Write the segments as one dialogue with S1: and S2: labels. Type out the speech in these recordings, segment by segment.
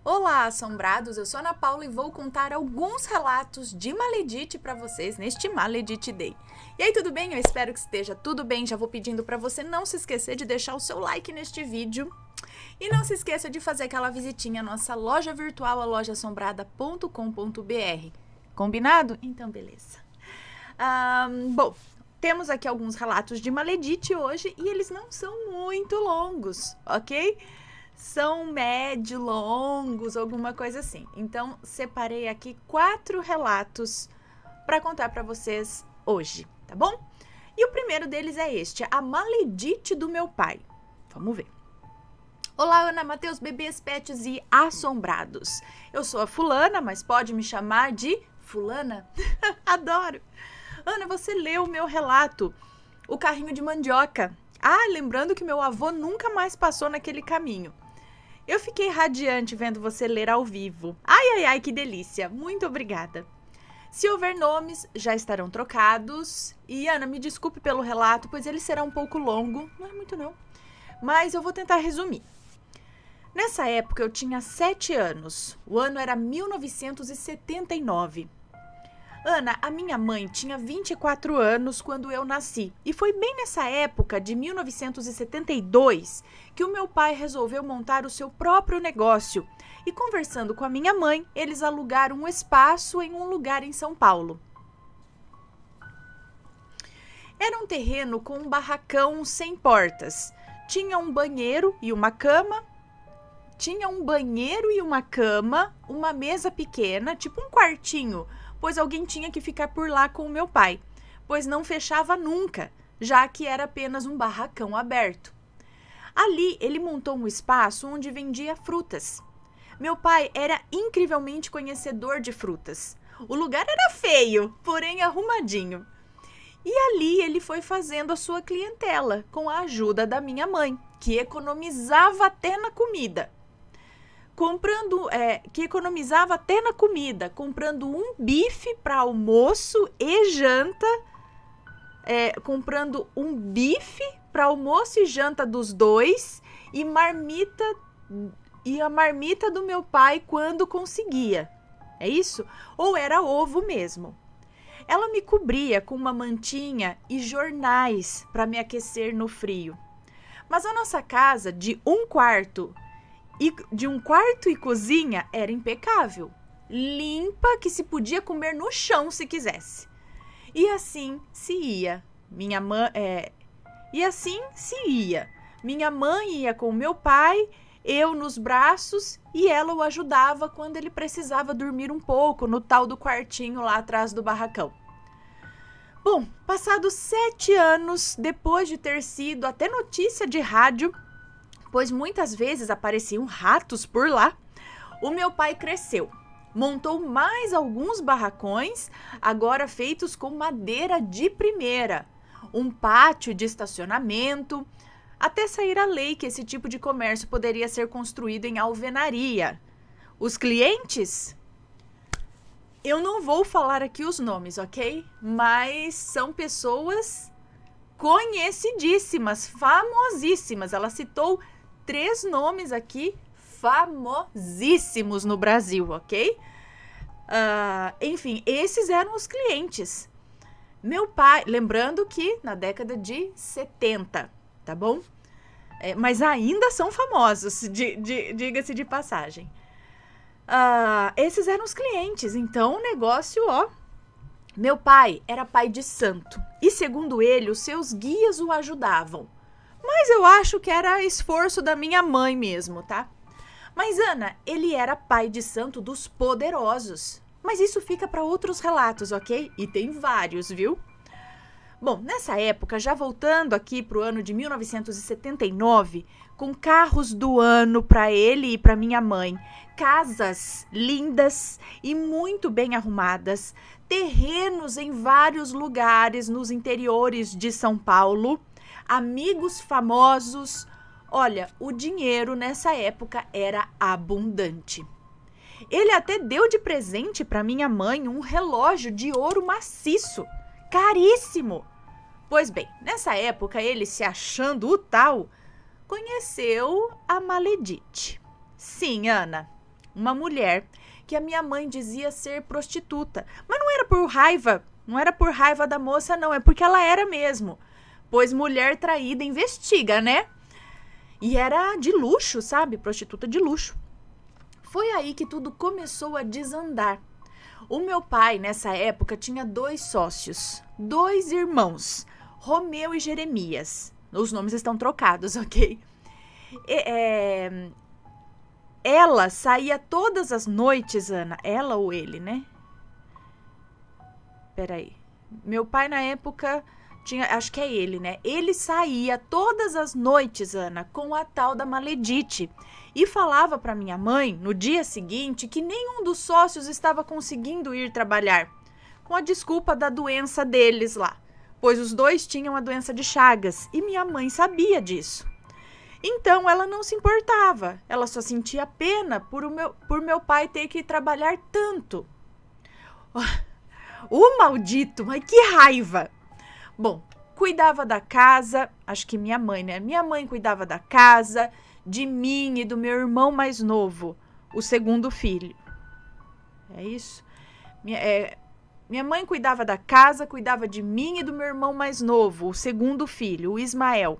S1: Olá, assombrados! Eu sou a Ana Paula e vou contar alguns relatos de Maledite para vocês neste Maledite Day. E aí, tudo bem? Eu espero que esteja tudo bem. Já vou pedindo para você não se esquecer de deixar o seu like neste vídeo. E não se esqueça de fazer aquela visitinha à nossa loja virtual, a lojaassombrada.com.br. Combinado? Então, beleza. Bom, temos aqui alguns relatos de Maledite hoje e eles não são muito longos, ok? São médio, longos, alguma coisa assim. Então, separei aqui 4 relatos para contar para vocês hoje, tá bom? E o primeiro deles é este, a Maledite do meu pai. Vamos ver. Olá, Ana, Matheus, bebês, pets e assombrados. Eu sou a fulana, mas pode me chamar de fulana. Adoro. Ana, você leu o meu relato, o carrinho de mandioca. Lembrando que meu avô nunca mais passou naquele caminho. Eu fiquei radiante vendo você ler ao vivo. Ai, que delícia. Muito obrigada. Se houver nomes, já estarão trocados. E, Ana, me desculpe pelo relato, pois ele será um pouco longo. Não é muito, não. Mas eu vou tentar resumir. Nessa época, eu tinha 7 anos. O ano era 1979. Ana, a minha mãe tinha 24 anos quando eu nasci. E foi bem nessa época, de 1972, que o meu pai resolveu montar o seu próprio negócio. E conversando com a minha mãe, eles alugaram um espaço em um lugar em São Paulo. Era um terreno com um barracão sem portas. Tinha um banheiro e uma cama. Uma mesa pequena, tipo um quartinho, pois alguém tinha que ficar por lá com o meu pai, pois não fechava nunca, já que era apenas um barracão aberto. Ali, ele montou um espaço onde vendia frutas. Meu pai era incrivelmente conhecedor de frutas. O lugar era feio, porém arrumadinho. E ali ele foi fazendo a sua clientela, com a ajuda da minha mãe, que economizava até na comida. Comprando um bife para almoço e janta, dos dois e a marmita do meu pai quando conseguia. É isso? Ou era ovo mesmo. Ela me cobria com uma mantinha e jornais para me aquecer no frio. Mas a nossa casa de um quarto e cozinha era impecável, limpa, que se podia comer no chão se quisesse. E assim se ia. Minha mãe ia com meu pai, eu nos braços, e ela o ajudava quando ele precisava dormir um pouco no tal do quartinho lá atrás do barracão. Bom, passados 7 anos, depois de ter sido até notícia de rádio, pois muitas vezes apareciam ratos por lá, o meu pai cresceu. Montou mais alguns barracões, agora feitos com madeira de primeira, um pátio de estacionamento, até sair a lei que esse tipo de comércio poderia ser construído em alvenaria. Os clientes? Eu não vou falar aqui os nomes, ok? Mas são pessoas conhecidíssimas, famosíssimas. Ela citou 3 nomes aqui famosíssimos no Brasil, ok? Enfim, esses eram os clientes. Meu pai, lembrando que na década de 70, tá bom? Mas ainda são famosos, diga-se de passagem. Esses eram os clientes, então o negócio, Meu pai era pai de santo e, segundo ele, os seus guias o ajudavam. Mas eu acho que era esforço da minha mãe mesmo, tá? Mas, Ana, ele era pai de santo dos poderosos. Mas isso fica para outros relatos, ok? E tem vários, viu? Bom, nessa época, já voltando aqui para o ano de 1979, com carros do ano para ele e para minha mãe, casas lindas e muito bem arrumadas, terrenos em vários lugares nos interiores de São Paulo, amigos famosos. Olha, o dinheiro nessa época era abundante. Ele até deu de presente para minha mãe um relógio de ouro maciço, caríssimo. Pois bem, nessa época ele, se achando o tal, conheceu a Maledite. Sim, Ana, uma mulher que a minha mãe dizia ser prostituta. Mas não era por raiva, não era por raiva da moça, não, é porque ela era mesmo. Pois mulher traída investiga, né? E era de luxo, sabe? Prostituta de luxo. Foi aí que tudo começou a desandar. O meu pai, nessa época, tinha 2 sócios, 2 irmãos, Romeu e Jeremias. Os nomes estão trocados, ok? Ela saía todas as noites, Ana. Ela ou ele, né? Peraí. Meu pai, na época, tinha... Acho que é ele, né? Ele saía todas as noites, Ana, com a tal da Maledite. E falava para minha mãe, no dia seguinte, que nenhum dos sócios estava conseguindo ir trabalhar, com a desculpa da doença deles lá, pois os 2 tinham a doença de Chagas, e minha mãe sabia disso. Então, ela não se importava, ela só sentia pena por meu pai ter que trabalhar tanto. O maldito, mas que raiva! Bom, cuidava da casa, acho que minha mãe, né? Minha mãe cuidava da casa, de mim e do meu irmão mais novo, o segundo filho. É isso? Minha mãe cuidava da casa, cuidava de mim e do meu irmão mais novo, o segundo filho, o Ismael.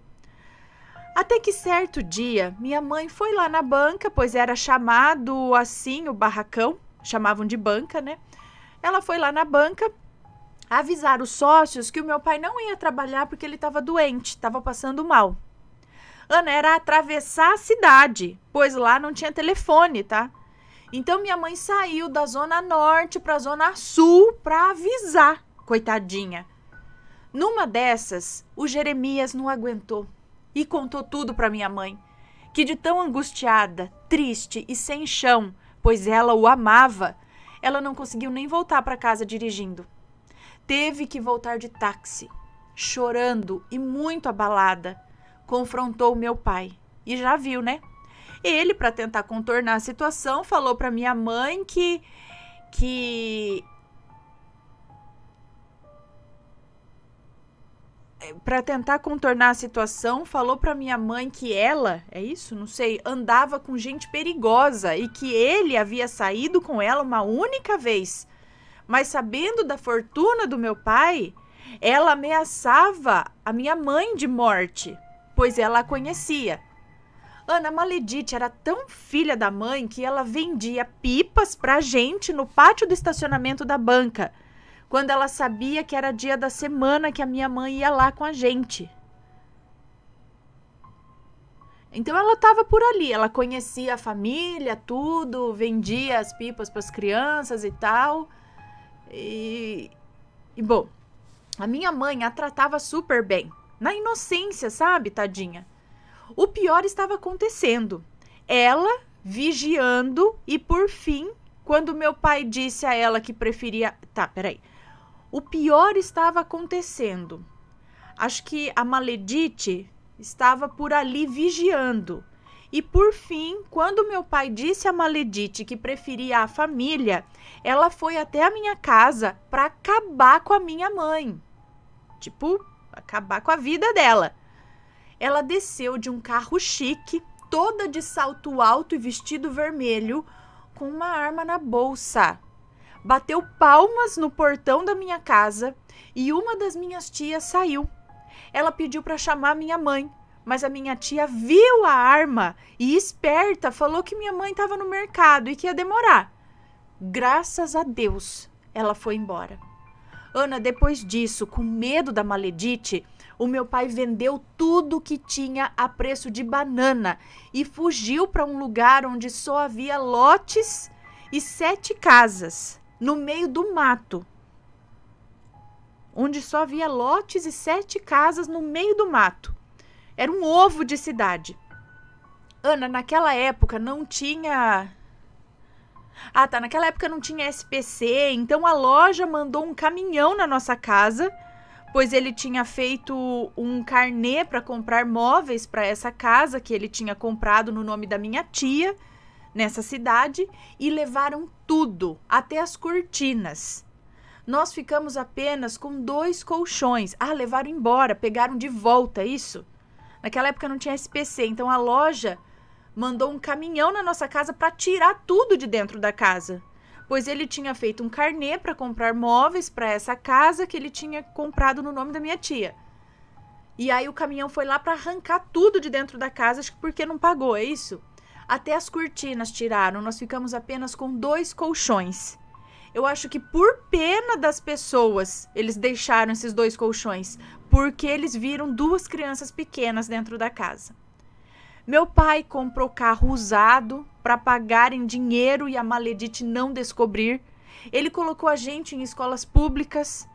S1: Até que certo dia, minha mãe foi lá na banca, pois era chamado assim o barracão, chamavam de banca, né? Ela foi lá na banca avisar os sócios que o meu pai não ia trabalhar porque ele estava doente, estava passando mal. Ana, era atravessar a cidade, pois lá não tinha telefone, tá? Então minha mãe saiu da zona norte para a zona sul para avisar, coitadinha. Numa dessas, o Jeremias não aguentou e contou tudo para minha mãe, que de tão angustiada, triste e sem chão, pois ela o amava, ela não conseguiu nem voltar para casa dirigindo. Teve que voltar de táxi, chorando e muito abalada. Confrontou meu pai. E já viu, né? Ele, para tentar contornar a situação, falou para minha mãe para tentar contornar a situação, falou para minha mãe que ela, é isso? Não sei, andava com gente perigosa e que ele havia saído com ela uma única vez. Mas sabendo da fortuna do meu pai, ela ameaçava a minha mãe de morte, pois ela a conhecia. Ana Maledite era tão filha da mãe que ela vendia pipas pra gente no pátio do estacionamento da banca, quando ela sabia que era dia da semana que a minha mãe ia lá com a gente. Então ela estava por ali, ela conhecia a família, tudo, vendia as pipas para as crianças e tal. E bom, a minha mãe a tratava super bem, na inocência, sabe, tadinha? O pior estava acontecendo. Ela vigiando e, por fim, quando meu pai disse a ela que preferia... Tá, peraí. O pior estava acontecendo. Acho que a Maledite estava por ali vigiando. E, por fim, quando meu pai disse a Maledite que preferia a família, ela foi até a minha casa para acabar com a minha mãe. Tipo, acabar com a vida dela. Ela desceu de um carro chique, toda de salto alto e vestido vermelho, com uma arma na bolsa. Bateu palmas no portão da minha casa e uma das minhas tias saiu. Ela pediu para chamar minha mãe, mas a minha tia viu a arma e, esperta, falou que minha mãe estava no mercado e que ia demorar. Graças a Deus, ela foi embora. Ana, depois disso, com medo da Maledite, o meu pai vendeu tudo que tinha a preço de banana e fugiu para um lugar onde só havia lotes e 7 casas, no meio do mato. Onde só havia lotes e 7 casas no meio do mato. Era um ovo de cidade. Ana, naquela época não tinha... naquela época não tinha SPC, então a loja mandou um caminhão na nossa casa, pois ele tinha feito um carnê para comprar móveis para essa casa que ele tinha comprado no nome da minha tia, nessa cidade, e levaram tudo, até as cortinas. Nós ficamos apenas com 2 colchões. Levaram embora, pegaram de volta, isso? Naquela época não tinha SPC, então a loja mandou um caminhão na nossa casa para tirar tudo de dentro da casa, pois ele tinha feito um carnê para comprar móveis para essa casa que ele tinha comprado no nome da minha tia. E aí o caminhão foi lá para arrancar tudo de dentro da casa, acho que porque não pagou, é isso? Até as cortinas tiraram, nós ficamos apenas com 2 colchões. Eu acho que por pena das pessoas, eles deixaram esses 2 colchões, porque eles viram 2 crianças pequenas dentro da casa. Meu pai comprou carro usado para pagar em dinheiro e a maledite não descobrir. Ele colocou a gente em escolas públicas.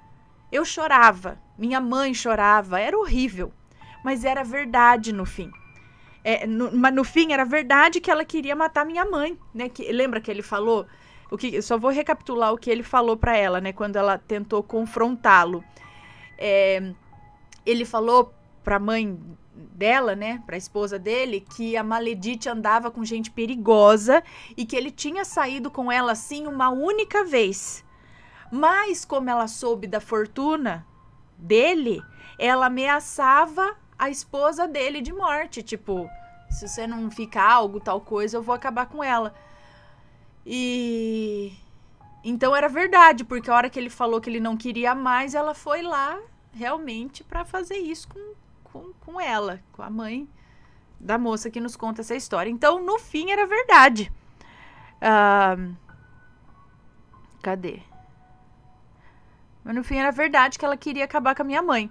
S1: Eu chorava, minha mãe chorava, era horrível, mas era verdade no fim. No fim, era verdade que ela queria matar minha mãe, né? Lembra que ele falou? Eu só vou recapitular o que ele falou para ela, né? Quando ela tentou confrontá-lo. Ele falou para a mãe dela, né? Para a esposa dele, que a maledite andava com gente perigosa e que ele tinha saído com ela assim uma única vez. Mas como ela soube da fortuna dele, ela ameaçava a esposa dele de morte, tipo, se você não ficar algo, tal coisa, eu vou acabar com ela. E então era verdade, porque a hora que ele falou que ele não queria mais, ela foi lá realmente para fazer isso com ela, com a mãe da moça que nos conta essa história. Então, no fim, era verdade. Cadê? Mas no fim era verdade que ela queria acabar com a minha mãe.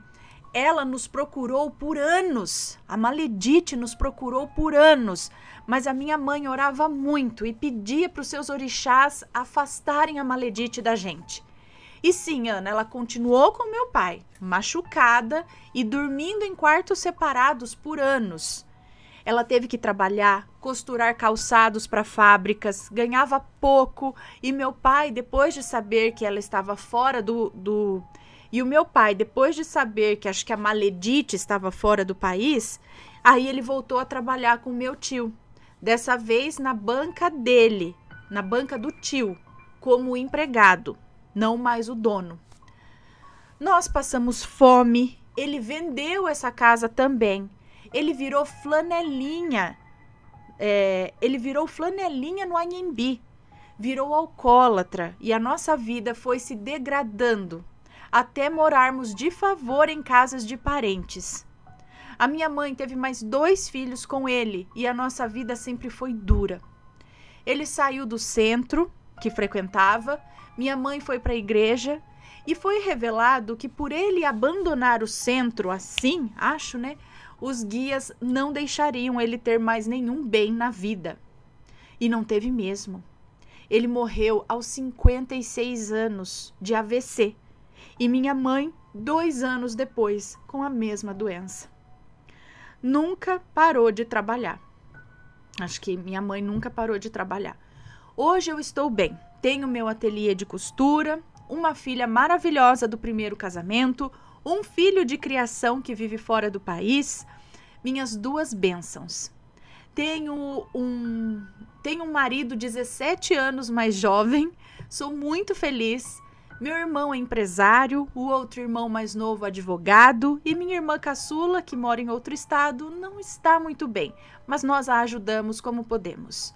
S1: Ela nos procurou por anos. A maledite nos procurou por anos. Mas a minha mãe orava muito e pedia para os seus orixás afastarem a maledite da gente. E sim, Ana, ela continuou com meu pai, machucada e dormindo em quartos separados por anos. Ela teve que trabalhar, costurar calçados para fábricas, ganhava pouco. E meu pai, depois de saber que ela estava fora E o meu pai, depois de saber que acho que a maledite estava fora do país, aí ele voltou a trabalhar com o meu tio. Dessa vez na banca dele, na banca do tio, como empregado, não mais o dono. Nós passamos fome, ele vendeu essa casa também. Ele virou flanelinha. No Anhembi. Virou alcoólatra e a nossa vida foi se degradando até morarmos de favor em casas de parentes. A minha mãe teve mais 2 filhos com ele e a nossa vida sempre foi dura. Ele saiu do centro que frequentava, minha mãe foi para a igreja e foi revelado que por ele abandonar o centro assim, acho, né? Os guias não deixariam ele ter mais nenhum bem na vida. E não teve mesmo. Ele morreu aos 56 anos de AVC. E minha mãe, 2 anos depois, com a mesma doença. Nunca parou de trabalhar. Acho que minha mãe nunca parou de trabalhar. Hoje eu estou bem. Tenho meu ateliê de costura, uma filha maravilhosa do primeiro casamento, um filho de criação que vive fora do país, minhas 2 bênçãos. Tenho um marido 17 anos mais jovem, sou muito feliz. Meu irmão é empresário, o outro irmão mais novo advogado e minha irmã caçula, que mora em outro estado, não está muito bem, mas nós a ajudamos como podemos.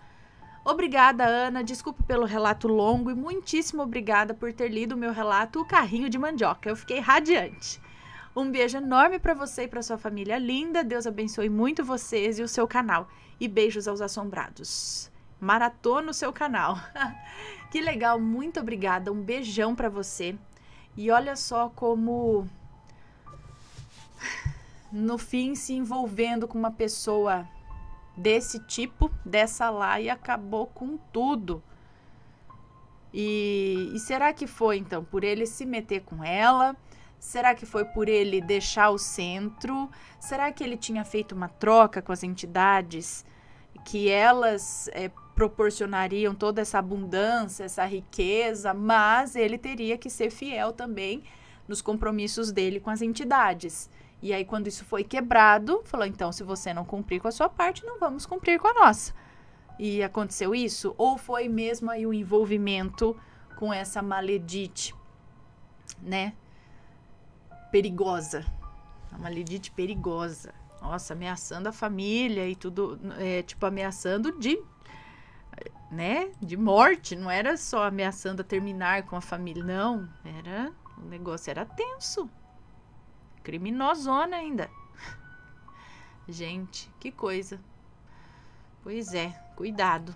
S1: Obrigada, Ana, desculpe pelo relato longo e muitíssimo obrigada por ter lido o meu relato O Carrinho de Mandioca. Eu fiquei radiante. Um beijo enorme para você e para sua família linda. Deus abençoe muito vocês e o seu canal. E beijos aos assombrados. Maratona o seu canal. Que legal, muito obrigada. Um beijão para você. E olha só como no fim se envolvendo com uma pessoa desse tipo, dessa lá, e acabou com tudo. E será que foi então por ele se meter com ela? Será que foi por ele deixar o centro? Será que ele tinha feito uma troca com as entidades que elas proporcionariam toda essa abundância, essa riqueza, mas ele teria que ser fiel também nos compromissos dele com as entidades. E aí, quando isso foi quebrado, falou, então, se você não cumprir com a sua parte, não vamos cumprir com a nossa. E aconteceu isso? Ou foi mesmo aí o envolvimento com essa maledite, né? Perigosa. A maledite perigosa. Nossa, ameaçando a família e tudo, tipo, ameaçando de morte. Não era só ameaçando a terminar com a família, não. O negócio era tenso. Criminosona ainda. Gente, que coisa. Pois é, cuidado.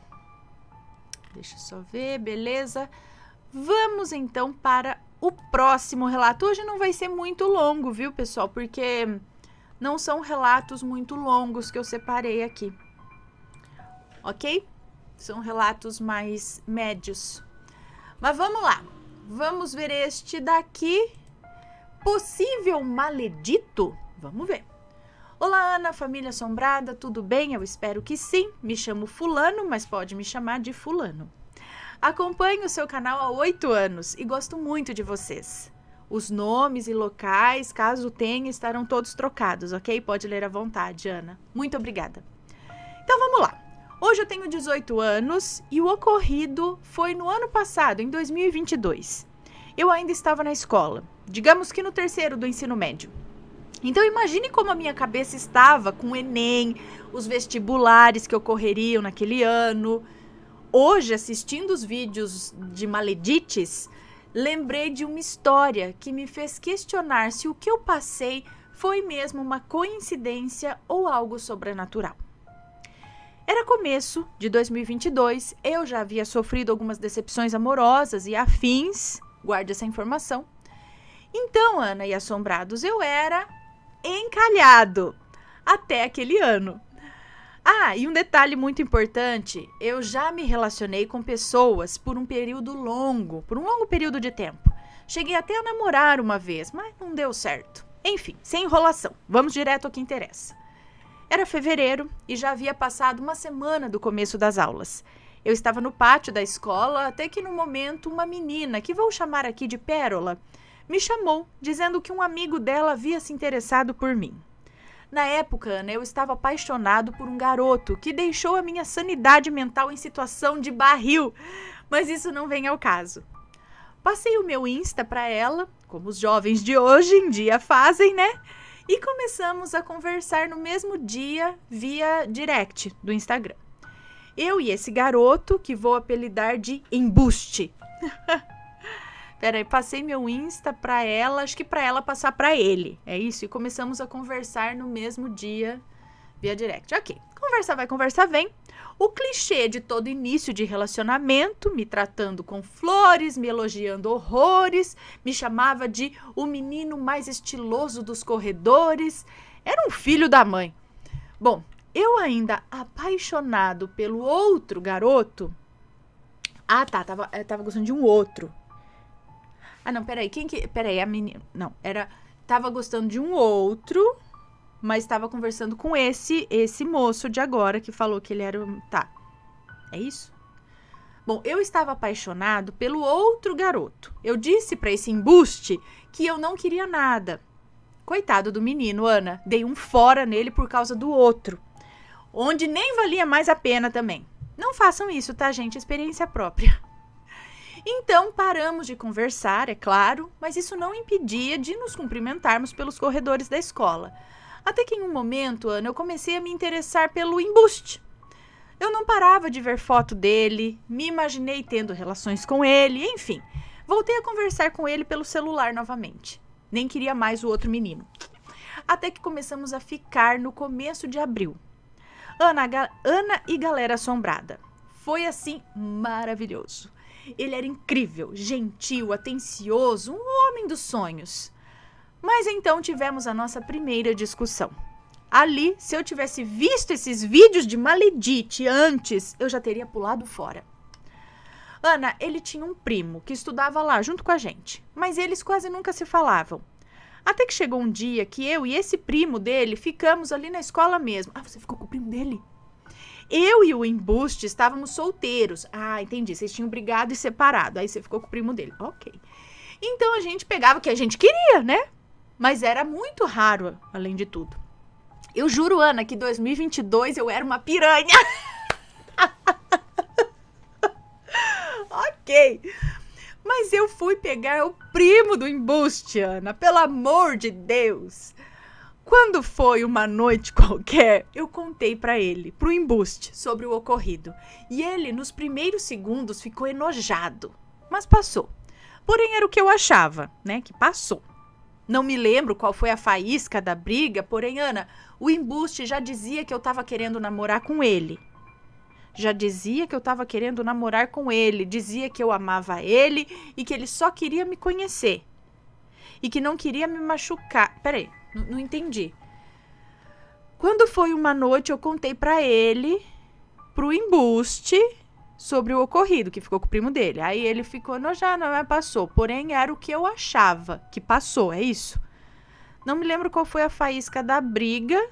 S1: Deixa eu só ver, beleza? Vamos então para o próximo relato. Hoje não vai ser muito longo, viu, pessoal? Porque não são relatos muito longos que eu separei aqui. Ok? São relatos mais médios. Mas vamos lá. Vamos ver este daqui. Possível maledito? Vamos ver. Olá, Ana, família assombrada, tudo bem? Eu espero que sim. Me chamo Fulano, mas pode me chamar de Fulano. Acompanho o seu canal há 8 anos e gosto muito de vocês. Os nomes e locais, caso tenha, estarão todos trocados, ok? Pode ler à vontade, Ana. Muito obrigada. Então vamos lá. Hoje eu tenho 18 anos e o ocorrido foi no ano passado, em 2022. Eu ainda estava na escola, digamos que no terceiro do ensino médio. Então imagine como a minha cabeça estava com o Enem, os vestibulares que ocorreriam naquele ano. Hoje, assistindo os vídeos de maledites, lembrei de uma história que me fez questionar se o que eu passei foi mesmo uma coincidência ou algo sobrenatural. Era começo de 2022, eu já havia sofrido algumas decepções amorosas e afins, guarde essa informação. Então, Ana e assombrados, eu era encalhado até aquele ano. Ah, e um detalhe muito importante, eu já me relacionei com pessoas por um longo período de tempo. Cheguei até a namorar uma vez, mas não deu certo. Enfim, sem enrolação, vamos direto ao que interessa. Era fevereiro e já havia passado uma semana do começo das aulas. Eu estava no pátio da escola até que no momento uma menina, que vou chamar aqui de Pérola, me chamou dizendo que um amigo dela havia se interessado por mim. Na época, Ana, eu estava apaixonado por um garoto que deixou a minha sanidade mental em situação de barril, mas isso não vem ao caso. Passei o meu Insta para ela, como os jovens de hoje em dia fazem, né? E começamos a conversar no mesmo dia via direct do Instagram. Eu e esse garoto, que vou apelidar de embuste. Peraí, passei meu Insta pra ela, acho que pra ela passar pra ele. É isso? E começamos a conversar no mesmo dia via direct. Ok, conversa vai, conversa vem. O clichê de todo início de relacionamento, me tratando com flores, me elogiando horrores, me chamava de o menino mais estiloso dos corredores. Era um filho da mãe. Bom, eu ainda apaixonado pelo outro garoto. Ah, tá, tava gostando de um outro. Ah, não, peraí, peraí, a menina... Não, tava gostando de um outro, mas tava conversando com esse moço de agora, que falou que ele era... Tá, é isso? Bom, eu estava apaixonado pelo outro garoto. Eu disse pra esse embuste que eu não queria nada. Coitado do menino, Ana, dei um fora nele por causa do outro, onde nem valia mais a pena também. Não façam isso, tá, gente? Experiência própria. Então, paramos de conversar, é claro, mas isso não impedia de nos cumprimentarmos pelos corredores da escola. Até que em um momento, Ana, eu comecei a me interessar pelo embuste. Eu não parava de ver foto dele, me imaginei tendo relações com ele, enfim. Voltei a conversar com ele pelo celular novamente. Nem queria mais o outro menino. Até que começamos a ficar no começo de abril. Ana e galera assombrada. Foi assim maravilhoso. Ele era incrível, gentil, atencioso, um homem dos sonhos. Mas então tivemos a nossa primeira discussão. Ali, se eu tivesse visto esses vídeos de maledite antes, eu já teria pulado fora. Ana, ele tinha um primo que estudava lá junto com a gente, mas eles quase nunca se falavam. Até que chegou um dia que eu e esse primo dele ficamos ali na escola mesmo. Ah, você ficou com o primo dele? Eu e o embuste estávamos solteiros. Ah, entendi. Vocês tinham brigado e separado. Aí você ficou com o primo dele. Ok. Então a gente pegava o que a gente queria, né? Mas era muito raro, além de tudo. Eu juro, Ana, que em 2022 eu era uma piranha. Ok. Mas eu fui pegar o primo do embuste, Ana. Pelo amor de Deus. Quando foi uma noite qualquer, eu contei pra ele, pro embuste, sobre o ocorrido. E ele, nos primeiros segundos, ficou enojado. Mas passou. Porém, era o que eu achava, né? Que passou. Não me lembro qual foi a faísca da briga, porém, Ana, o embuste já dizia que eu tava querendo namorar com ele. Dizia que eu amava ele e que ele só queria me conhecer. E que não queria me machucar. Peraí, não entendi. Quando foi uma noite, eu contei pra ele, pro embuste, sobre o ocorrido, que ficou com o primo dele. Aí ele ficou enojado, mas passou. Porém, era o que eu achava que passou, é isso? Não me lembro qual foi a faísca da briga.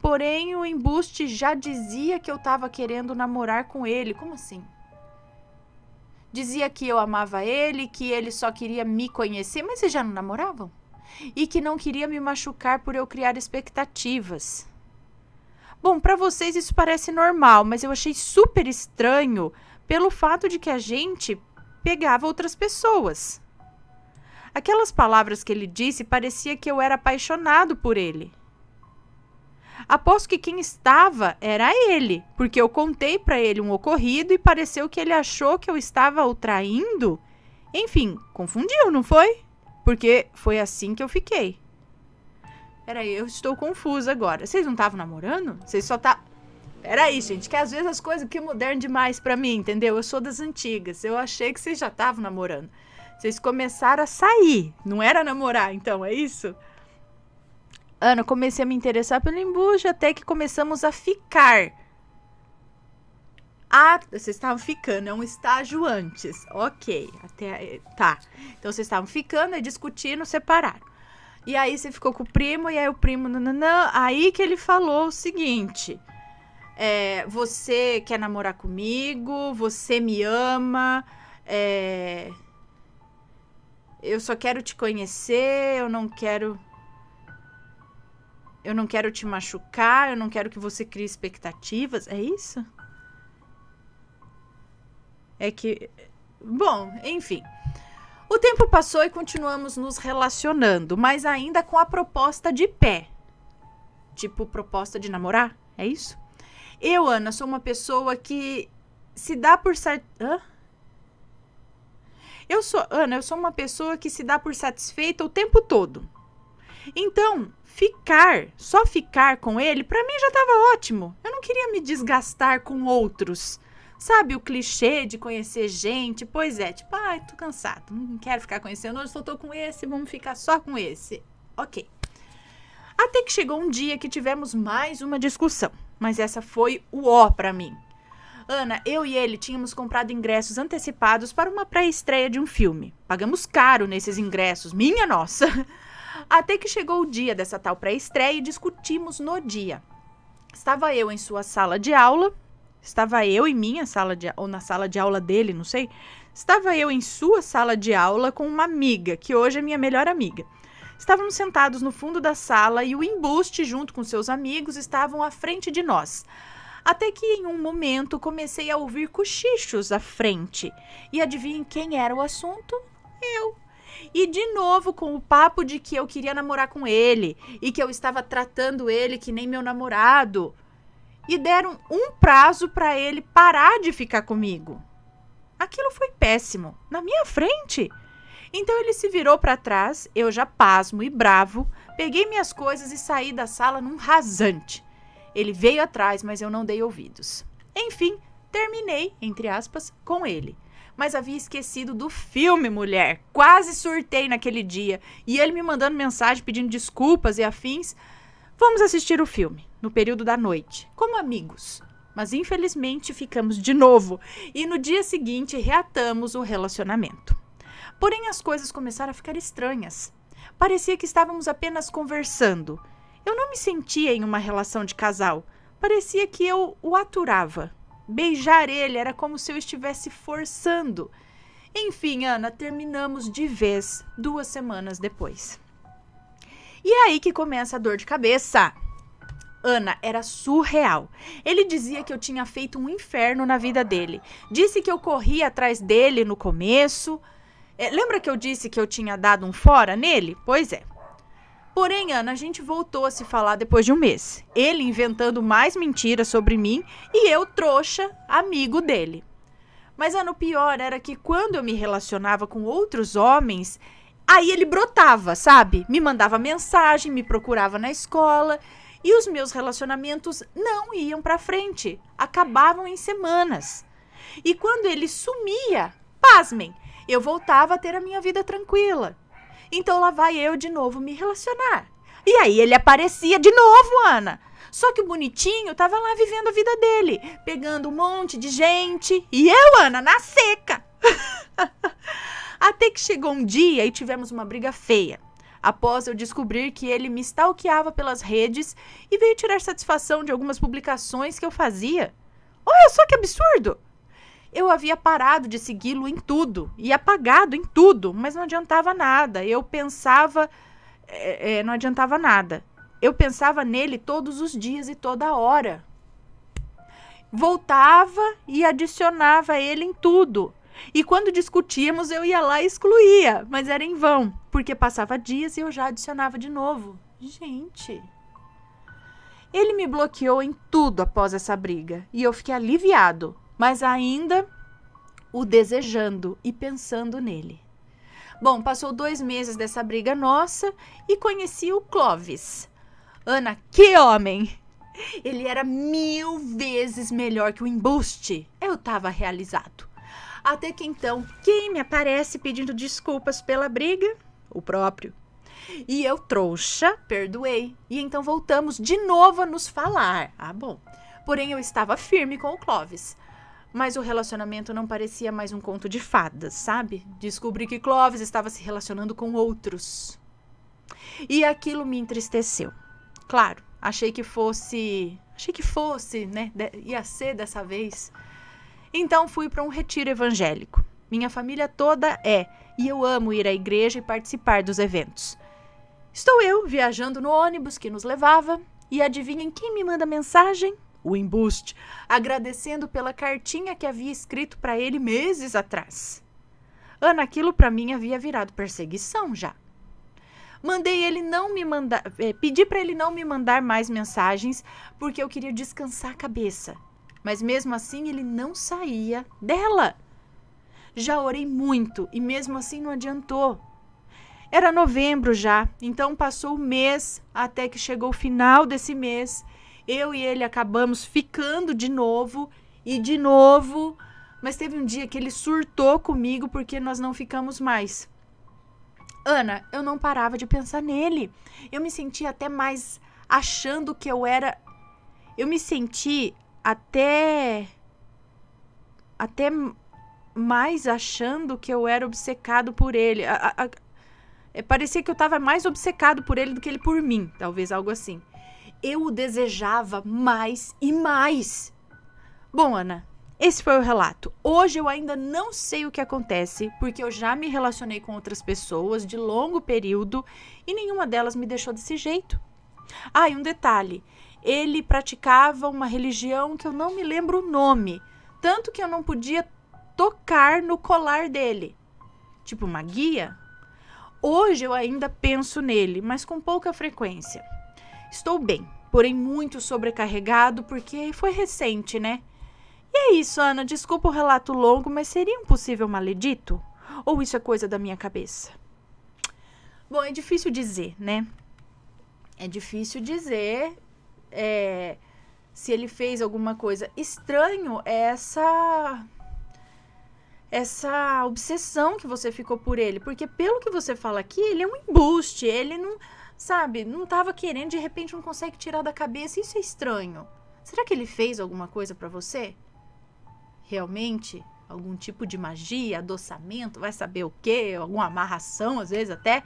S1: Porém, o embuste já dizia que eu tava querendo namorar com ele. Como assim? Dizia que eu amava ele, que ele só queria me conhecer, mas vocês já não namoravam? E que não queria me machucar por eu criar expectativas. Bom, pra vocês isso parece normal, mas eu achei super estranho pelo fato de que a gente pegava outras pessoas. Aquelas palavras que ele disse parecia que eu era apaixonado por ele. Aposto que quem estava era ele, porque eu contei pra ele um ocorrido e pareceu que ele achou que eu estava o traindo. Enfim, confundiu, não foi? Porque foi assim que eu fiquei. Peraí, eu estou confusa agora. Vocês não estavam namorando? Vocês só tá... Peraí, gente, que às vezes as coisas que moderno demais pra mim, entendeu? Eu sou das antigas. Eu achei que vocês já estavam namorando. Vocês começaram a sair. Não era namorar, então, é isso? Ana, comecei a me interessar pelo embuste até que começamos a ficar. Ah, vocês estavam ficando, é um estágio antes. Ok, tá. Então vocês estavam ficando e discutindo, separaram. E aí você ficou com o primo, e aí o primo... Nananã, aí que ele falou o seguinte... você quer namorar comigo? Você me ama? Eu só quero te conhecer, eu não quero te machucar, eu não quero que você crie expectativas. É isso? É que... Bom, enfim. O tempo passou e continuamos nos relacionando, mas ainda com a proposta de pé. Tipo, proposta de namorar? É isso? Eu, Ana, sou uma pessoa que se dá por Eu sou uma pessoa que se dá por satisfeita o tempo todo. Então, só ficar com ele, pra mim já tava ótimo. Eu não queria me desgastar com outros. Sabe o clichê de conhecer gente? Pois é, tipo, tô cansado, não quero ficar conhecendo, hoje só tô com esse, vamos ficar só com esse. Ok. Até que chegou um dia que tivemos mais uma discussão, mas essa foi o ó pra mim. Ana, eu e ele tínhamos comprado ingressos antecipados para uma pré-estreia de um filme. Pagamos caro nesses ingressos, minha nossa. Até que chegou o dia dessa tal pré-estreia e discutimos no dia. Estava eu em sua sala de aula, estava eu em minha sala de ou na sala de aula dele, não sei. Estava eu em sua sala de aula com uma amiga, que hoje é minha melhor amiga. Estávamos sentados no fundo da sala e o embuste, junto com seus amigos, estavam à frente de nós. Até que em um momento comecei a ouvir cochichos à frente. E adivinhem quem era o assunto? Eu. E de novo com o papo de que eu queria namorar com ele e que eu estava tratando ele que nem meu namorado. E deram um prazo para ele parar de ficar comigo. Aquilo foi péssimo, na minha frente. Então ele se virou para trás, eu já pasmo e bravo, peguei minhas coisas e saí da sala num rasante. Ele veio atrás, mas eu não dei ouvidos. Enfim, terminei, entre aspas, com ele. Mas havia esquecido do filme, mulher. Quase surtei naquele dia. E ele me mandando mensagem pedindo desculpas e afins. Vamos assistir o filme, no período da noite, como amigos. Mas infelizmente ficamos de novo. E no dia seguinte reatamos o relacionamento. Porém as coisas começaram a ficar estranhas. Parecia que estávamos apenas conversando. Eu não me sentia em uma relação de casal. Parecia que eu o aturava. Beijar ele era como se eu estivesse forçando. Enfim, Ana, terminamos de vez 2 semanas depois. E é aí que começa a dor de cabeça. Ana, era surreal. Ele dizia que eu tinha feito um inferno na vida dele. Disse que eu corria atrás dele no começo. Lembra que eu disse que eu tinha dado um fora nele? Pois é. Porém, Ana, a gente voltou a se falar depois de um mês. Ele inventando mais mentiras sobre mim e eu, trouxa, amigo dele. Mas, Ana, o pior era que quando eu me relacionava com outros homens, aí ele brotava, sabe? Me mandava mensagem, me procurava na escola e os meus relacionamentos não iam pra frente. Acabavam em semanas. E quando ele sumia, pasmem, eu voltava a ter a minha vida tranquila. Então lá vai eu de novo me relacionar. E aí ele aparecia de novo, Ana. Só que o bonitinho tava lá vivendo a vida dele, pegando um monte de gente. E eu, Ana, na seca. Até que chegou um dia e tivemos uma briga feia. Após eu descobrir que ele me stalkeava pelas redes e veio tirar satisfação de algumas publicações que eu fazia. Olha só que absurdo! Eu havia parado de segui-lo em tudo e apagado em tudo, mas não adiantava nada. Eu pensava... não adiantava nada. Eu pensava nele todos os dias e toda hora. Voltava e adicionava ele em tudo. E quando discutíamos, eu ia lá e excluía, mas era em vão, porque passava dias e eu já adicionava de novo. Gente... Ele me bloqueou em tudo após essa briga e eu fiquei aliviado, mas ainda o desejando e pensando nele. Bom, passou 2 meses dessa briga nossa e conheci o Clóvis. Ana, que homem! Ele era 1000 vezes melhor que o embuste. Eu estava realizado. Até que então, quem me aparece pedindo desculpas pela briga? O próprio. E eu, trouxa, perdoei. E então voltamos de novo a nos falar. Ah, bom. Porém, eu estava firme com o Clóvis. Mas o relacionamento não parecia mais um conto de fadas, sabe? Descobri que Clóvis estava se relacionando com outros. E aquilo me entristeceu. Claro, achei que fosse, né? Ia ser dessa vez. Então fui para um retiro evangélico. Minha família toda e eu amo ir à igreja e participar dos eventos. Estou eu viajando no ônibus que nos levava e adivinhem quem me manda mensagem? O embuste, agradecendo pela cartinha que havia escrito para ele meses atrás. Ana, aquilo para mim havia virado perseguição já. Pedi para ele não me mandar mais mensagens porque eu queria descansar a cabeça. Mas mesmo assim ele não saía dela. Já orei muito e mesmo assim não adiantou. Era novembro já, então passou o mês até que chegou o final desse mês. Eu e ele acabamos ficando de novo e de novo. Mas teve um dia que ele surtou comigo porque nós não ficamos mais. Ana, eu não parava de pensar nele. Eu me senti até mais achando que eu era... Eu me senti até mais achando que eu era obcecado por ele. Parecia que eu estava mais obcecado por ele do que ele por mim, talvez algo assim. Eu o desejava mais e mais. Bom, Ana, esse foi o relato. Hoje eu ainda não sei o que acontece, porque eu já me relacionei com outras pessoas de longo período e nenhuma delas me deixou desse jeito. Ah, e um detalhe. Ele praticava uma religião que eu não me lembro o nome, tanto que eu não podia tocar no colar dele. Tipo uma guia. Hoje eu ainda penso nele, mas com pouca frequência. Estou bem, porém muito sobrecarregado porque foi recente, né? E é isso, Ana. Desculpa o relato longo, mas seria um possível maledito? Ou isso é coisa da minha cabeça? Bom, é difícil dizer, né? É difícil dizer se ele fez alguma coisa. Estranho é essa obsessão que você ficou por ele. Porque pelo que você fala aqui, ele é um embuste. Ele não, sabe, não estava querendo, de repente não consegue tirar da cabeça. Isso é estranho. Será que ele fez alguma coisa pra você? Realmente? Algum tipo de magia, adoçamento, vai saber o quê? Alguma amarração, às vezes até.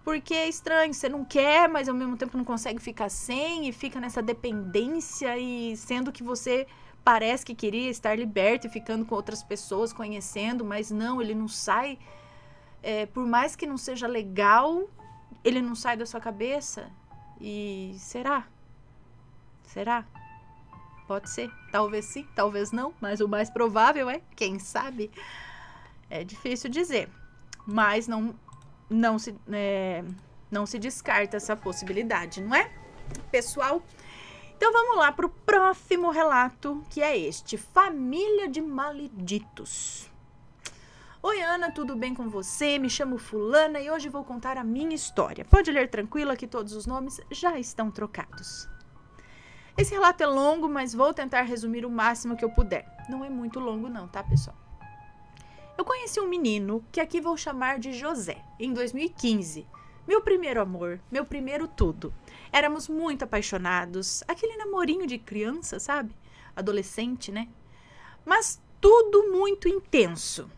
S1: Porque é estranho, você não quer, mas ao mesmo tempo não consegue ficar sem e fica nessa dependência e sendo que você parece que queria estar liberto e ficando com outras pessoas, conhecendo, mas não, ele não sai. Por mais que não seja legal, ele não sai da sua cabeça. E será? Será? Pode ser. Talvez sim, talvez não, mas o mais provável é, quem sabe? É difícil dizer. Mas Não se descarta essa possibilidade, não é, pessoal? Então vamos lá para o próximo relato, que é este: Família de Maleditos. Oi, Ana, tudo bem com você? Me chamo Fulana e hoje vou contar a minha história. Pode ler tranquila que todos os nomes já estão trocados. Esse relato é longo, mas vou tentar resumir o máximo que eu puder. Não é muito longo não, tá, pessoal? Eu conheci um menino, que aqui vou chamar de José, em 2015. Meu primeiro amor, meu primeiro tudo. Éramos muito apaixonados, aquele namorinho de criança, sabe? Adolescente, né? Mas tudo muito intenso.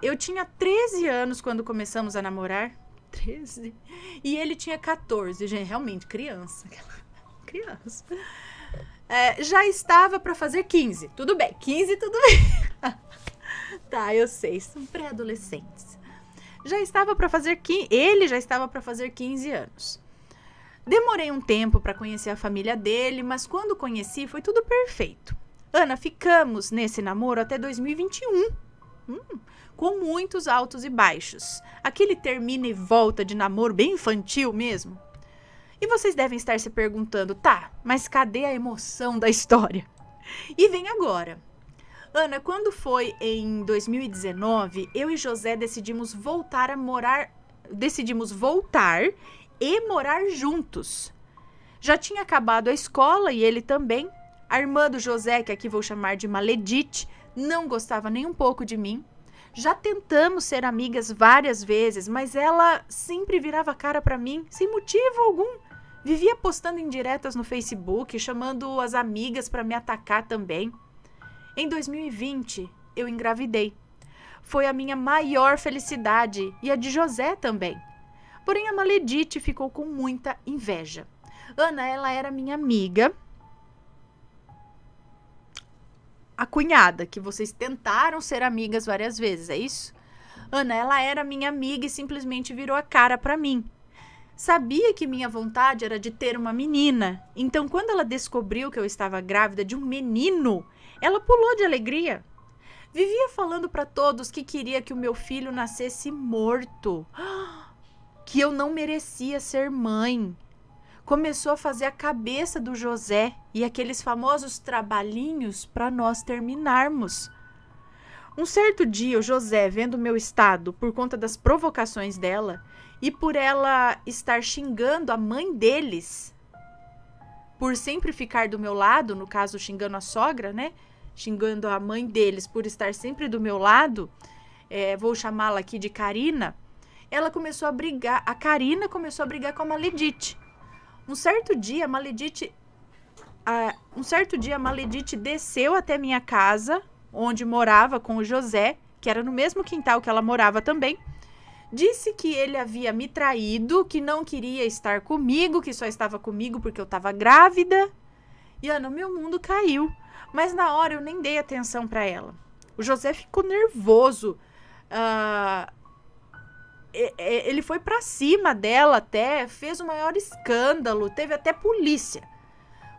S1: Eu tinha 13 anos quando começamos a namorar. 13? E ele tinha 14, gente, realmente, criança. Criança. Já estava para fazer 15. Tudo bem, 15 tudo bem. Tá, eu sei, são pré-adolescentes. Ele já estava para fazer 15 anos. Demorei um tempo para conhecer a família dele, mas quando conheci foi tudo perfeito. Ana, ficamos nesse namoro até 2021. Com muitos altos e baixos. Aquele termina e volta de namoro bem infantil mesmo. E vocês devem estar se perguntando, tá, mas cadê a emoção da história? E vem agora. Ana, quando foi em 2019, eu e José decidimos voltar e morar juntos. Já tinha acabado a escola e ele também. A irmã do José, que aqui vou chamar de Maledite, não gostava nem um pouco de mim. Já tentamos ser amigas várias vezes, mas ela sempre virava a cara pra mim, sem motivo algum. Vivia postando indiretas no Facebook, chamando as amigas pra me atacar também. Em 2020, eu engravidei. Foi a minha maior felicidade e a de José também. Porém, a Maledite ficou com muita inveja. Ana, ela era minha amiga. A cunhada, que vocês tentaram ser amigas várias vezes, é isso? Ana, ela era minha amiga e simplesmente virou a cara pra mim. Sabia que minha vontade era de ter uma menina. Então, quando ela descobriu que eu estava grávida de um menino, ela pulou de alegria. Vivia falando pra todos que queria que o meu filho nascesse morto. Que eu não merecia ser mãe. Começou a fazer a cabeça do José e aqueles famosos trabalhinhos para nós terminarmos. Um certo dia, o José, vendo meu estado por conta das provocações dela e por ela estar xingando a mãe deles, por sempre ficar do meu lado, no caso xingando a sogra, né? Xingando a mãe deles por estar sempre do meu lado, vou chamá-la aqui de Karina, ela começou a brigar, a Karina começou a brigar com a Maledite. Um certo dia, a Maledite desceu até minha casa, onde morava com o José, que era no mesmo quintal que ela morava também. Disse que ele havia me traído, que não queria estar comigo, que só estava comigo porque eu estava grávida. E, Ana, meu mundo caiu. Mas na hora eu nem dei atenção para ela. O José ficou nervoso. Ele foi pra cima dela até, fez o maior escândalo, teve até polícia.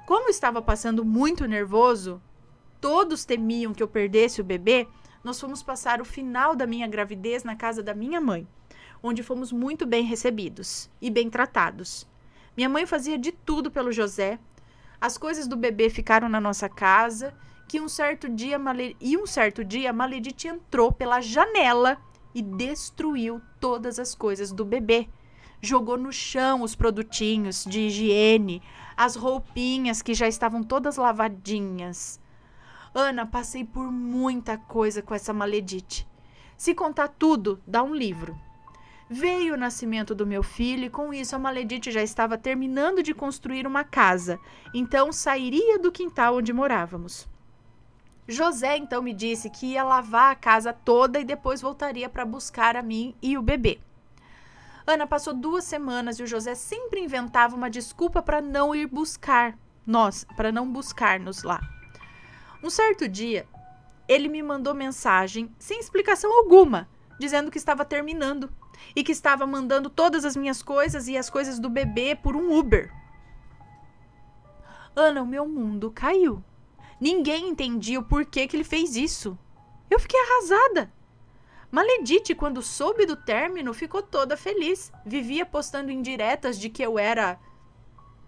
S1: Como eu estava passando muito nervoso, todos temiam que eu perdesse o bebê, nós fomos passar o final da minha gravidez na casa da minha mãe, onde fomos muito bem recebidos e bem tratados. Minha mãe fazia de tudo pelo José, as coisas do bebê ficaram na nossa casa, que um certo dia a Maledite entrou pela janela e destruiu todas as coisas do bebê. Jogou no chão os produtinhos de higiene, as roupinhas que já estavam todas lavadinhas. Ana, passei por muita coisa com essa Maledite. Se contar tudo, dá um livro. Veio o nascimento do meu filho e com isso a Maledite já estava terminando de construir uma casa. Então sairia do quintal onde morávamos. José então me disse que ia lavar a casa toda e depois voltaria para buscar a mim e o bebê. Ana, passou 2 semanas e o José sempre inventava uma desculpa para não ir buscar para não buscar-nos lá. Um certo dia, ele me mandou mensagem sem explicação alguma, dizendo que estava terminando e que estava mandando todas as minhas coisas e as coisas do bebê por um Uber. Ana, o meu mundo caiu. Ninguém entendia o porquê que ele fez isso. Eu fiquei arrasada. Maledite, quando soube do término, ficou toda feliz. Vivia postando indiretas de que eu era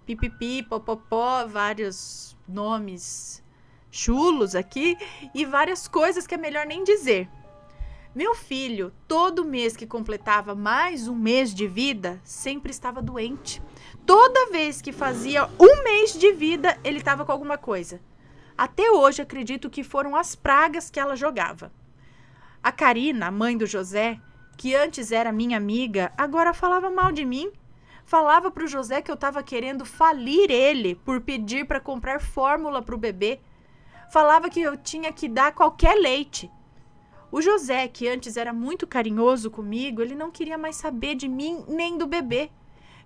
S1: pipipi, popopó, vários nomes chulos aqui e várias coisas que é melhor nem dizer. Meu filho, todo mês que completava mais um mês de vida, sempre estava doente. Toda vez que fazia um mês de vida, ele estava com alguma coisa. Até hoje, acredito que foram as pragas que ela jogava. A Karina, a mãe do José, que antes era minha amiga, agora falava mal de mim. Falava pro José que eu estava querendo falir ele por pedir para comprar fórmula para o bebê. Falava que eu tinha que dar qualquer leite. O José, que antes era muito carinhoso comigo, ele não queria mais saber de mim nem do bebê.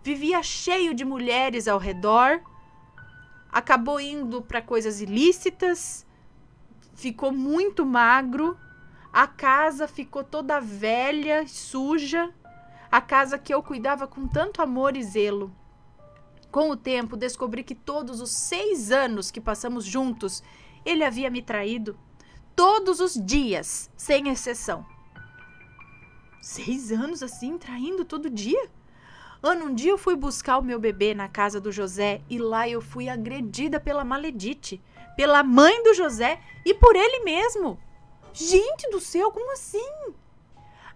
S1: Vivia cheio de mulheres ao redor. Acabou indo para coisas ilícitas. Ficou muito magro. A casa ficou toda velha, suja. A casa que eu cuidava com tanto amor e zelo. Com o tempo, descobri que todos os 6 anos que passamos juntos, ele havia me traído. Todos os dias, sem exceção. 6 anos assim, traindo todo dia? Um dia eu fui buscar o meu bebê na casa do José e lá eu fui agredida pela Maledite, pela mãe do José e por ele mesmo. Gente do céu, como assim?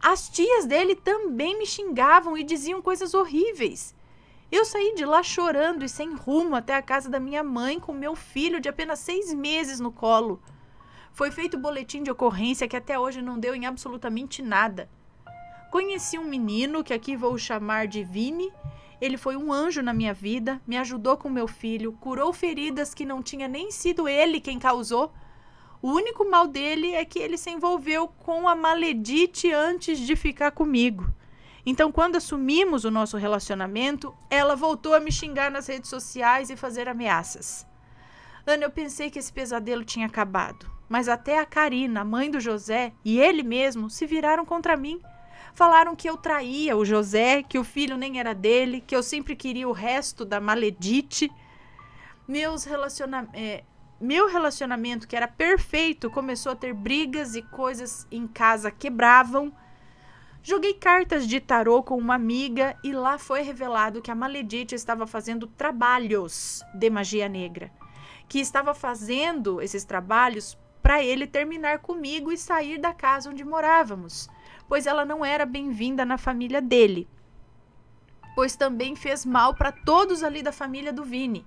S1: As tias dele também me xingavam e diziam coisas horríveis. Eu saí de lá chorando e sem rumo até a casa da minha mãe com meu filho de apenas 6 meses no colo. Foi feito boletim de ocorrência que até hoje não deu em absolutamente nada. Conheci um menino, que aqui vou chamar de Vini. Ele foi um anjo na minha vida, me ajudou com meu filho, curou feridas que não tinha nem sido ele quem causou. O único mal dele é que ele se envolveu com a Maledite antes de ficar comigo. Então, quando assumimos o nosso relacionamento, ela voltou a me xingar nas redes sociais e fazer ameaças. Ana, eu pensei que esse pesadelo tinha acabado, mas até a Karina, a mãe do José, e ele mesmo se viraram contra mim. Falaram que eu traía o José, que o filho nem era dele, que eu sempre queria o resto da Maledite. Meu relacionamento, que era perfeito, começou a ter brigas e coisas em casa quebravam. Joguei cartas de tarô com uma amiga e lá foi revelado que a Maledite estava fazendo trabalhos de magia negra. Que estava fazendo esses trabalhos para ele terminar comigo e sair da casa onde morávamos, pois ela não era bem-vinda na família dele, pois também fez mal para todos ali da família do Vini.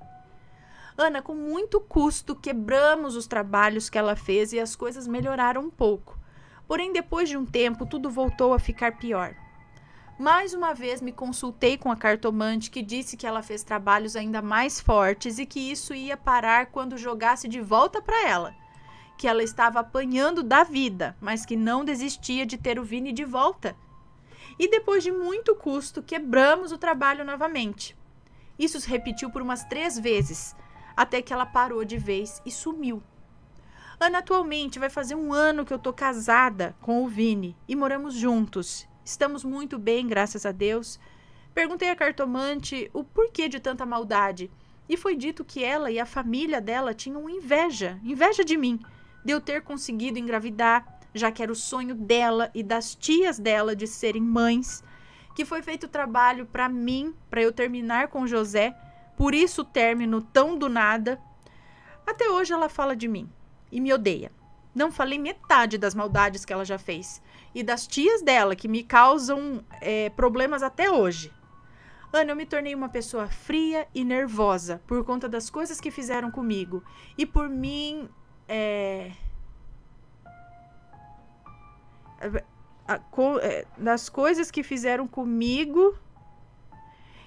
S1: Ana, com muito custo, quebramos os trabalhos que ela fez e as coisas melhoraram um pouco. Porém, depois de um tempo, tudo voltou a ficar pior. Mais uma vez me consultei com a cartomante, que disse que ela fez trabalhos ainda mais fortes e que isso ia parar quando jogasse de volta para ela. Que ela estava apanhando da vida, mas que não desistia de ter o Vini de volta. E depois de muito custo, quebramos o trabalho novamente. Isso se repetiu por umas 3 vezes, até que ela parou de vez e sumiu. Ana, atualmente vai fazer 1 ano que eu tô casada com o Vini e moramos juntos. Estamos muito bem, graças a Deus. Perguntei à cartomante o porquê de tanta maldade e foi dito que ela e a família dela tinham inveja de mim, de eu ter conseguido engravidar, já que era o sonho dela e das tias dela de serem mães, que foi feito trabalho para mim, para eu terminar com o José, por isso o término tão do nada. Até hoje ela fala de mim e me odeia. Não falei metade das maldades que ela já fez e das tias dela, que me causam problemas até hoje. Ana, eu me tornei uma pessoa fria e nervosa por conta das coisas que fizeram comigo e por mim... das coisas que fizeram comigo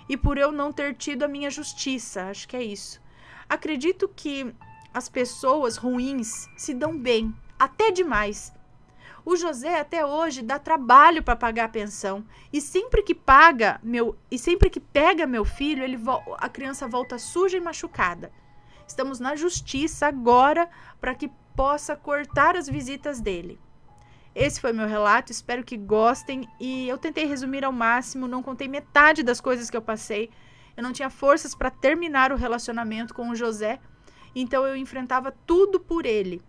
S1: e por eu não ter tido a minha justiça, acho que é isso. Acredito que as pessoas ruins se dão bem, até demais. O José até hoje dá trabalho para pagar a pensão e sempre que pega meu filho, a criança volta suja e machucada. Estamos na justiça agora para que possa cortar as visitas dele. Esse foi meu relato, espero que gostem e eu tentei resumir ao máximo, não contei metade das coisas que eu passei. Eu não tinha forças para terminar o relacionamento com o José, então eu enfrentava tudo por ele.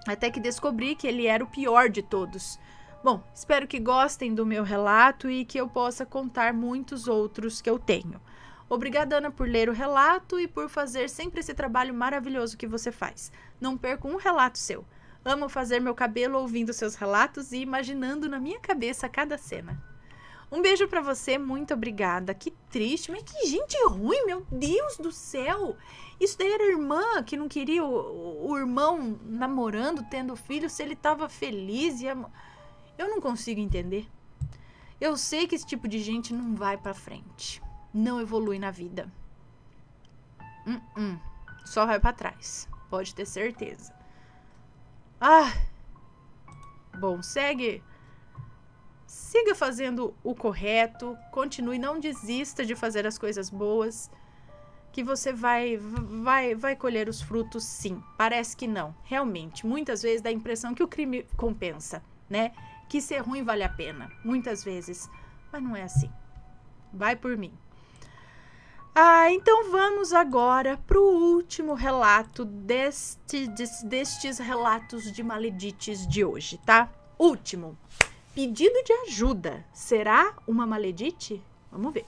S1: Até que descobri que ele era o pior de todos. Bom, espero que gostem do meu relato e que eu possa contar muitos outros que eu tenho. Obrigada, Ana, por ler o relato e por fazer sempre esse trabalho maravilhoso que você faz. Não perco um relato seu. Amo fazer meu cabelo ouvindo seus relatos e imaginando na minha cabeça cada cena. Um beijo pra você, muito obrigada. Que triste, mas que gente ruim, meu Deus do céu. Isso daí era a irmã que não queria o irmão namorando, tendo filho, se ele tava feliz. Eu não consigo entender. Eu sei que esse tipo de gente não vai pra frente. Não evolui na vida. Só vai pra trás. Pode ter certeza. Bom, siga fazendo o correto. Continue, não desista de fazer as coisas boas. Que você vai colher os frutos, sim. Parece que não. Realmente, muitas vezes dá a impressão que o crime compensa, né? Que ser ruim vale a pena. Muitas vezes. Mas não é assim. Vai por mim. Então vamos agora para o último relato destes relatos de maledites de hoje, tá? Último. Pedido de ajuda. Será uma maledite? Vamos ver.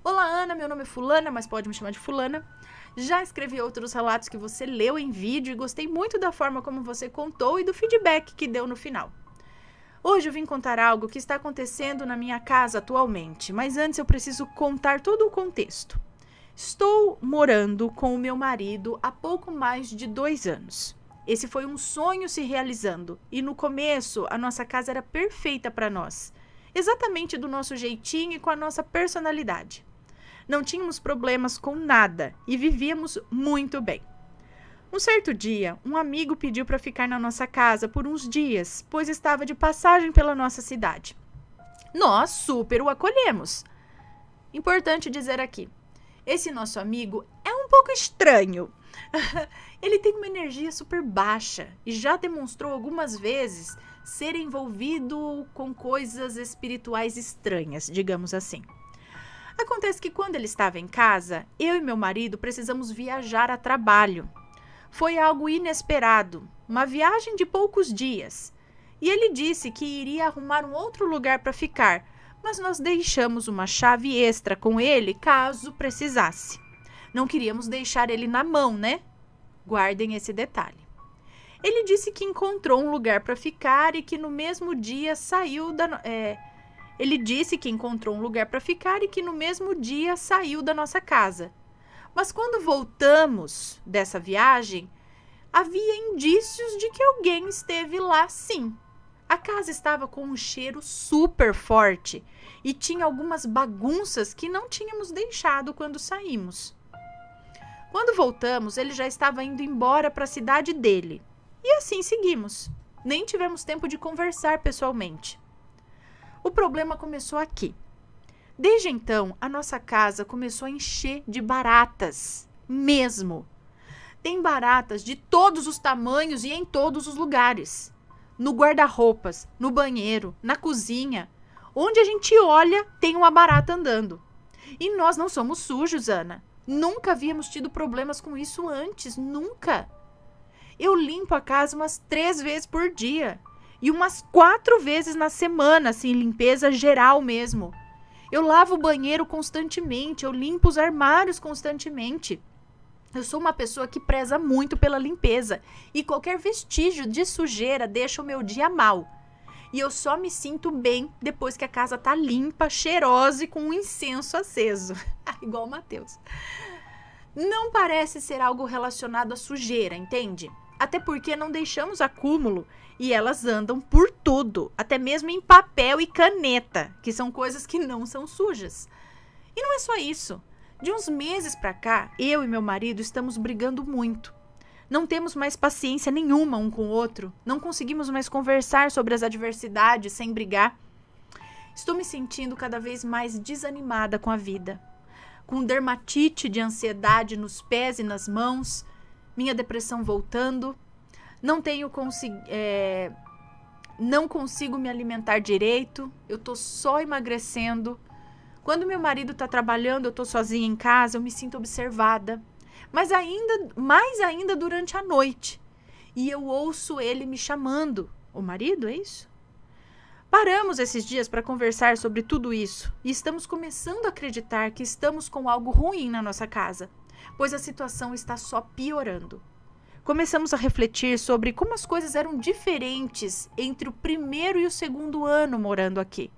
S1: Olá, Ana. Meu nome é Fulana, mas pode me chamar de Fulana. Já escrevi outros relatos que você leu em vídeo e gostei muito da forma como você contou e do feedback que deu no final. Hoje eu vim contar algo que está acontecendo na minha casa atualmente, mas antes eu preciso contar todo o contexto. Estou morando com o meu marido há pouco mais de 2 anos. Esse foi um sonho se realizando e no começo a nossa casa era perfeita para nós, exatamente do nosso jeitinho e com a nossa personalidade. Não tínhamos problemas com nada e vivíamos muito bem. Um certo dia, um amigo pediu para ficar na nossa casa por uns dias, pois estava de passagem pela nossa cidade. Nós super o acolhemos. Importante dizer aqui, esse nosso amigo é um pouco estranho. Ele tem uma energia super baixa e já demonstrou algumas vezes ser envolvido com coisas espirituais estranhas, digamos assim. Acontece que quando ele estava em casa, eu e meu marido precisamos viajar a trabalho. Foi algo inesperado, uma viagem de poucos dias. E ele disse que iria arrumar um outro lugar para ficar, mas nós deixamos uma chave extra com ele caso precisasse. Não queríamos deixar ele na mão, né? Guardem esse detalhe. Ele disse que encontrou um lugar para ficar e que no mesmo dia saiu da nossa casa. Mas quando voltamos dessa viagem, havia indícios de que alguém esteve lá sim. A casa estava com um cheiro super forte e tinha algumas bagunças que não tínhamos deixado quando saímos. Quando voltamos, ele já estava indo embora para a cidade dele. E assim seguimos. Nem tivemos tempo de conversar pessoalmente. O problema começou aqui. Desde então, a nossa casa começou a encher de baratas, mesmo. Tem baratas de todos os tamanhos e em todos os lugares. No guarda-roupas, no banheiro, na cozinha. Onde a gente olha, tem uma barata andando. E nós não somos sujos, Ana. Nunca havíamos tido problemas com isso antes, nunca. Eu limpo a casa umas 3 vezes por dia. E umas 4 vezes na semana, assim, limpeza geral mesmo. Eu lavo o banheiro constantemente, eu limpo os armários constantemente. Eu sou uma pessoa que preza muito pela limpeza e qualquer vestígio de sujeira deixa o meu dia mal. E eu só me sinto bem depois que a casa tá limpa, cheirosa e com um incenso aceso. Igual o Matheus. Não parece ser algo relacionado à sujeira, entende? Até porque não deixamos acúmulo e elas andam por tudo, até mesmo em papel e caneta, que são coisas que não são sujas. E não é só isso. De uns meses pra cá, eu e meu marido estamos brigando muito. Não temos mais paciência nenhuma um com o outro, não conseguimos mais conversar sobre as adversidades sem brigar. Estou me sentindo cada vez mais desanimada com a vida, com dermatite de ansiedade nos pés e nas mãos, minha depressão voltando, não consigo me alimentar direito, eu tô só emagrecendo. Quando meu marido está trabalhando, eu estou sozinha em casa, eu me sinto observada. Mas mais ainda durante a noite. E eu ouço ele me chamando. O marido, é isso? Paramos esses dias para conversar sobre tudo isso e estamos começando a acreditar que estamos com algo ruim na nossa casa, pois a situação está só piorando. Começamos a refletir sobre como as coisas eram diferentes entre o primeiro e o segundo ano morando aqui.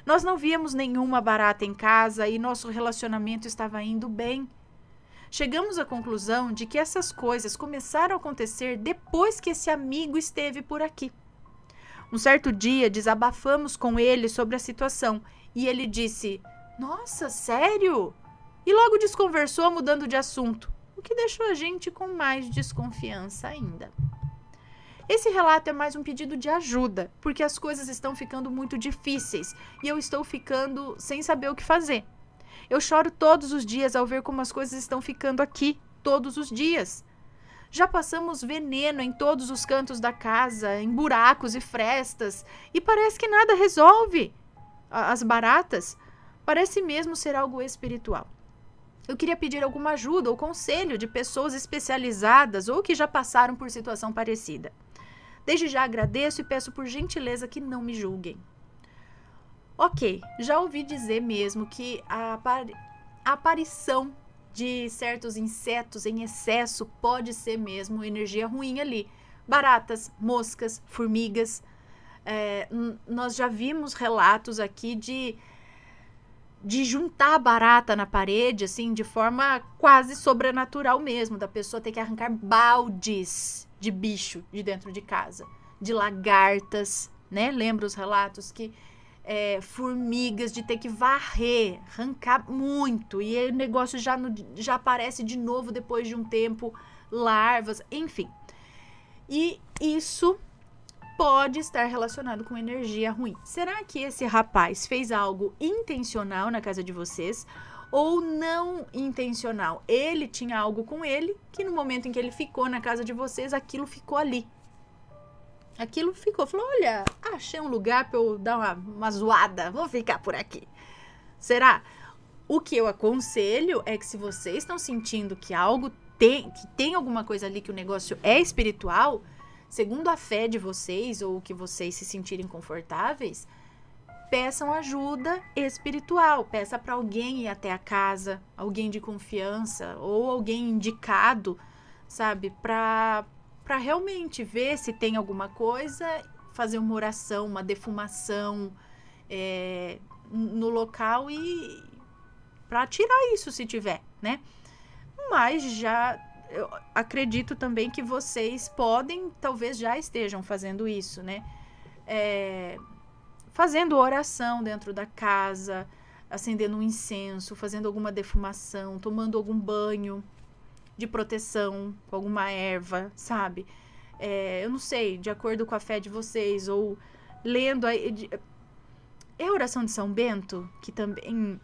S1: Nós não víamos nenhuma barata em casa e nosso relacionamento estava indo bem. Chegamos à conclusão de que essas coisas começaram a acontecer depois que esse amigo esteve por aqui. Um certo dia, desabafamos com ele sobre a situação e ele disse: "Nossa, sério?" E logo desconversou, mudando de assunto, o que deixou a gente com mais desconfiança ainda. Esse relato é mais um pedido de ajuda, porque as coisas estão ficando muito difíceis e eu estou ficando sem saber o que fazer. Eu choro todos os dias ao ver como as coisas estão ficando aqui, todos os dias. Já passamos veneno em todos os cantos da casa, em buracos e frestas, e parece que nada resolve. As baratas parece mesmo ser algo espiritual. Eu queria pedir alguma ajuda ou conselho de pessoas especializadas ou que já passaram por situação parecida. Desde já agradeço e peço por gentileza que não me julguem. Ok, já ouvi dizer mesmo que a aparição de certos insetos em excesso pode ser mesmo energia ruim ali. Baratas, moscas, formigas. Nós já vimos relatos aqui de juntar a barata na parede, assim, de forma quase sobrenatural mesmo, da pessoa ter que arrancar baldes de bicho de dentro de casa, de lagartas, né? Lembra os relatos que formigas, de ter que varrer, arrancar muito, e aí o negócio já aparece de novo depois de um tempo, larvas, enfim. E isso pode estar relacionado com energia ruim. Será que esse rapaz fez algo intencional na casa de vocês ou não intencional? Ele tinha algo com ele que no momento em que ele ficou na casa de vocês, aquilo ficou ali. Aquilo ficou, falou: olha, achei um lugar para eu dar uma zoada, vou ficar por aqui. Será? O que eu aconselho é que se vocês estão sentindo que tem alguma coisa ali, que o negócio é espiritual, segundo a fé de vocês ou que vocês se sentirem confortáveis, peçam ajuda espiritual. Peça para alguém ir até a casa, alguém de confiança ou alguém indicado, sabe, para realmente ver se tem alguma coisa, fazer uma oração, uma defumação no local e para tirar isso se tiver, né? Mas eu acredito também que vocês talvez já estejam fazendo isso, né? Fazendo oração dentro da casa, acendendo um incenso, fazendo alguma defumação, tomando algum banho de proteção com alguma erva, sabe? Eu não sei, de acordo com a fé de vocês, ou lendo a oração de São Bento, que também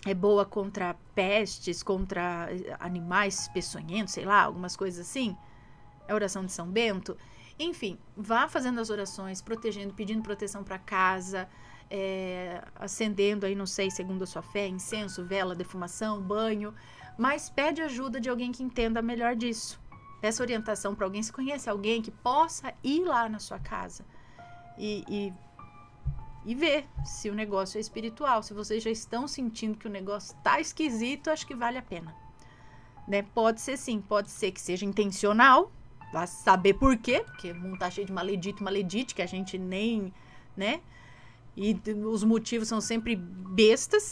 S1: é boa contra pestes, contra animais peçonhentos, sei lá, algumas coisas assim. É a oração de São Bento. Enfim, vá fazendo as orações, protegendo, pedindo proteção para casa, acendendo aí, não sei, segundo a sua fé, incenso, vela, defumação, banho, mas pede ajuda de alguém que entenda melhor disso. Peça orientação para alguém, se conhece alguém que possa ir lá na sua casa e ver se o negócio é espiritual. Se vocês já estão sentindo que o negócio tá esquisito, acho que vale a pena, né? Pode ser sim, pode ser que seja intencional, vai saber por quê, porque o mundo tá cheio de maledite, que a gente nem, né? E os motivos são sempre bestas,